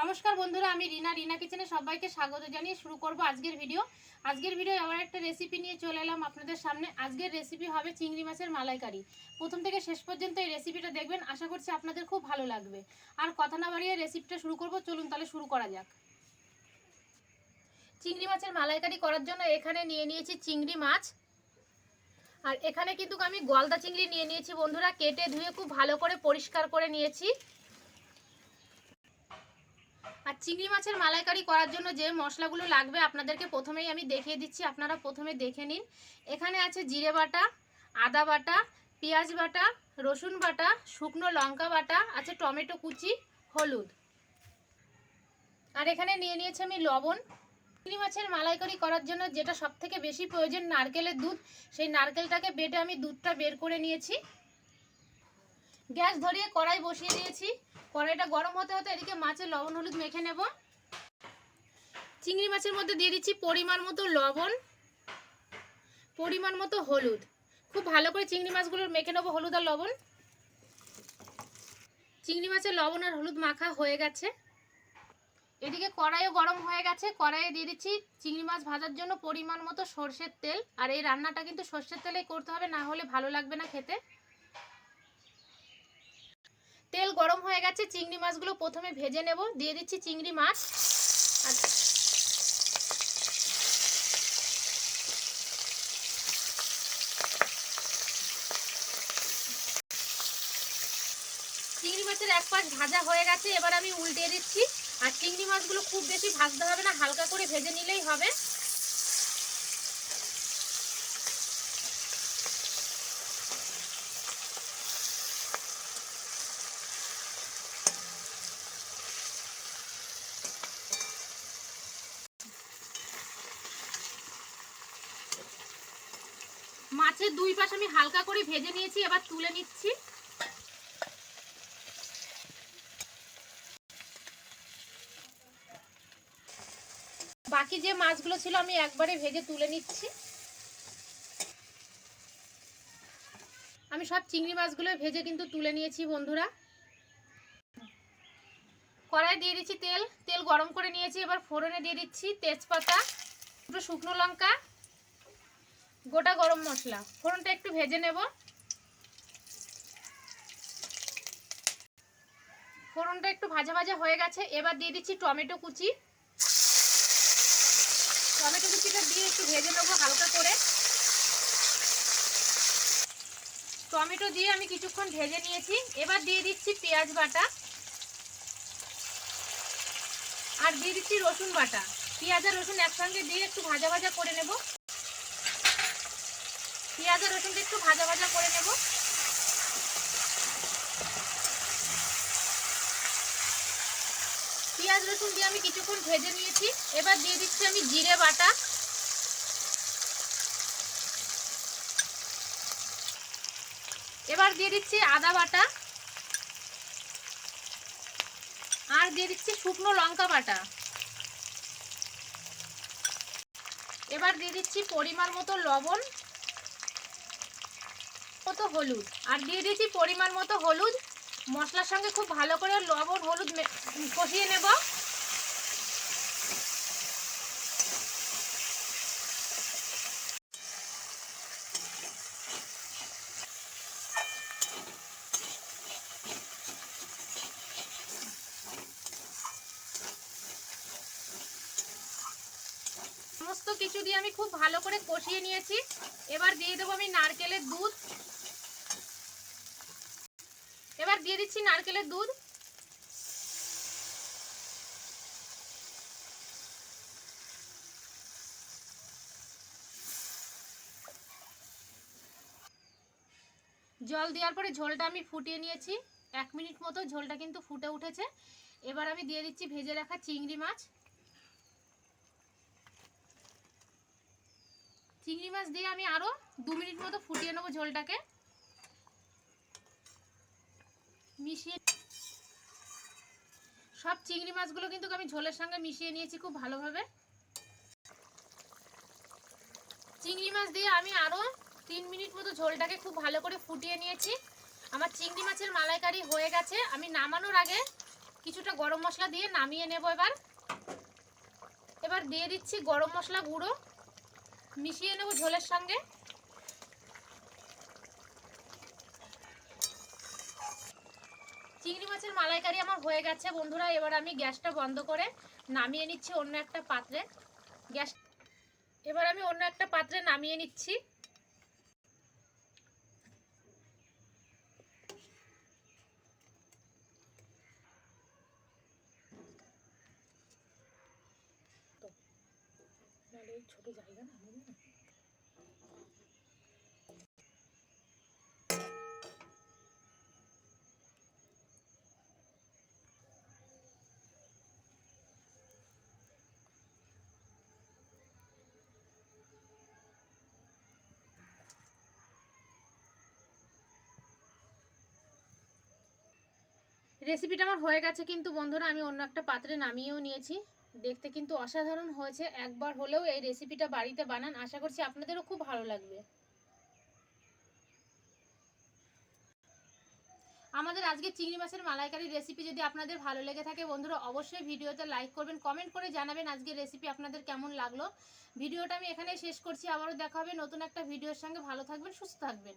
নমস্কার বন্ধুরা, আমি রিনা কিচেনে সবাইকে স্বাগত জানিয়ে শুরু করব আজকের ভিডিও। আবার একটা রেসিপি নিয়ে চলে এলাম আপনাদের সামনে। আজকের রেসিপি হবে চিংড়ি মাছের মালাইকারি। প্রথম থেকে শেষ পর্যন্ত এই রেসিপিটা দেখবেন, আশা করছি আপনাদের খুব ভালো লাগবে। আর কথা না বাড়িয়ে রেসিপিটা শুরু করব, চলুন তাহলে শুরু করা যাক। চিংড়ি মাছের মালাইকারি করার জন্য এখানে নিয়ে নিয়েছি চিংড়ি মাছ। আর এখানে কিন্তু আমি গলদা চিংড়ি নিয়ে নিয়েছি বন্ধুরা, কেটে ধুয়ে খুব ভালো করে পরিষ্কার করে নিয়েছি। আর চিংড়ি মাছের মালাইকারি করার জন্য যে মশলাগুলো লাগবে আপনাদেরকে প্রথমেই আমি দেখিয়ে দিচ্ছি, আপনারা প্রথমে দেখে নিন। এখানে আছে জিরে বাটা, আদা বাটা, পেঁয়াজ বাটা, রসুন বাটা, শুকনো লঙ্কা বাটা, আছে টমেটো কুচি, হলুদ। আর এখানে নিয়ে নিয়েছি আমি লবণ। চিংড়ি মাছের মালাইকারি করার জন্য যেটা সবথেকে বেশি প্রয়োজন, নারকেলের দুধ। সেই নারকেলটাকে বেটে আমি দুধটা বের করে নিয়েছি। গ্যাস ধরিয়ে কড়াই বসিয়ে দিয়েছি। কড়াইটা গরম হতে হতে এদিকে মাছের লবণ হলুদ মেখে নেব। চিংড়ি মাছের মধ্যে দিয়ে দিচ্ছি পরিমাণ মতো লবণ, পরিমাণ মতো হলুদ। খুব ভালো করে চিংড়ি মাছগুলো মেখে নেবো হলুদ আর লবণ। চিংড়ি মাছের লবণ আর হলুদ মাখা হয়ে গেছে। এদিকে কড়াইও গরম হয়ে গেছে। কড়াইয়ে দিয়ে দিচ্ছি চিংড়ি মাছ ভাজার জন্য পরিমাণ মতো সর্ষের তেল। আর এই রান্নাটা কিন্তু সর্ষের তেলেই করতে হবে, না হলে ভালো লাগবে না খেতে। তেল গরম হয়ে গেছে, চিংড়ি মাছগুলো প্রথমে ভেজে নেব। দিয়ে দিচ্ছি চিংড়ি মাছ। আর চিংড়ি মাছের এক পাশ ভাজা হয়ে গেছে, এবার আমি উল্টে দিচ্ছি। আর চিংড়ি মাছগুলো খুব বেশি ভাজতে হবে না, হালকা করে ভেজে নিলেই হবে। মাছের দুই পাশ আমি হালকা করে ভেজে নিয়েছি, এবার তুলে নিচ্ছি। বাকি যে মাছগুলো ছিল আমি একবারে ভেজে তুলে নিচ্ছি। আমি সব চিংড়ি মাছগুলো ভেজে কিন্তু তুলে নিয়েছি বন্ধুরা। কড়াই দিয়ে দিচ্ছি তেল। তেল গরম করে নিয়েছি। এবার ফোড়নে দিয়ে দিচ্ছি তেজপাতা, দুটো শুকনো লঙ্কা, গোটা গরম মশলা। ফোড়নটা একটু ভেজে নেব। ফোড়নটা একটু ভাজা ভাজা হয়ে গেছে, এবার দিয়ে দিচ্ছি টমেটো কুচি। টমেটো কুচিটা দিয়ে একটু ভেজে নেবো হালকা করে। টমেটো দিয়ে আমি কিছুক্ষণ ভেজে নিয়েছি। এবার দিয়ে দিচ্ছি পেঁয়াজ বাটা, আর দিয়ে দিচ্ছি রসুন বাটা। পেঁয়াজ আর রসুন একসঙ্গে দিয়ে একটু ভাজা ভাজা করে নেব। পেঁয়াজ আর রসুনটা একটু ভাজা ভাজা করে নেব। পেঁয়াজ রসুন দিয়ে আমি কিছুক্ষণ ভেজে নিয়েছি। এবার দিয়ে দিচ্ছি আমি জিরে বাটা, এবার দিয়ে দিচ্ছি আদা বাটা, আর দিয়ে দিচ্ছি শুকনো লঙ্কা বাটা। এবার দিয়ে দিচ্ছি পরিমাণ মতো লবণ, মতো হলুদ, আর দিয়ে দিচ্ছি পরিমাণ মতো হলুদ। মশলার সঙ্গে খুব ভালো করে লবণ হলুদ কষিয়ে নেব। সমস্ত কিছু দিয়ে আমি খুব ভালো করে কষিয়ে নিয়েছি। এবার দিয়ে দেবো আমি নারকেলের দুধ। এবার দিয়ে দিচ্ছি নারকেলের দুধ। জল দেওয়ার পরে ঝোলটা আমি ফুটিয়ে নিয়েছি। 1 মিনিট মতো ঝোলটা কিন্তু ফুটে উঠেছে। এবার আমি দিয়ে দিচ্ছি ভেজে রাখা চিংড়ি মাছ। চিংড়ি মাছ দিয়ে আমি আরো 2 মিনিট মতো ফুটিয়ে নেবো ঝোলটাকে। মিশিয়ে সব চিংড়ি মাছগুলো কিন্তু আমি ঝোলের সঙ্গে মিশিয়ে নিয়েছি খুব ভালোভাবে। চিংড়ি মাছ দিয়ে আমি আরো 3 মিনিট মতো ঝোলটাকে খুব ভালো করে ফুটিয়ে নিয়েছি। আমার চিংড়ি মাছের মালাইকারি হয়ে গেছে। আমি নামানোর আগে কিছুটা গরম মশলা দিয়ে নামিয়ে নেব। এবার দিয়ে দিচ্ছি গরম মশলা গুঁড়ো, মিশিয়ে নেব ঝোলের সঙ্গে। চিংড়ি মাছের মালাইকারি আমার হয়ে গেছে বন্ধুরা। এবার আমি গ্যাসটা বন্ধ করে নামিয়ে নিচ্ছি অন্য একটা পাত্রে। এবার আমি অন্য একটা পাত্রে নামিয়ে নিচ্ছি। ছোট জায়গা না রেসিপিটা আমার হয়ে গেছে কিন্তু বন্ধুরা, আমি অন্য একটা পাত্রে নামিয়েও নিয়েছি। দেখতে কিন্তু অসাধারণ হয়েছে। একবার হলেও এই রেসিপিটা বাড়িতে বানান, আশা করছি আপনাদেরও খুব ভালো লাগবে। আমাদের আজকে চিংড়ি মাছের মালাইকারি রেসিপি যদি আপনাদের ভালো লেগে থাকে বন্ধুরা, অবশ্যই ভিডিওতে লাইক করবেন, কমেন্ট করে জানাবেন আজকের রেসিপি আপনাদের কেমন লাগলো। ভিডিওটা আমি এখানেই শেষ করছি। আবারও দেখা হবে নতুন একটা ভিডিওর সঙ্গে। ভালো থাকবেন, সুস্থ থাকবেন।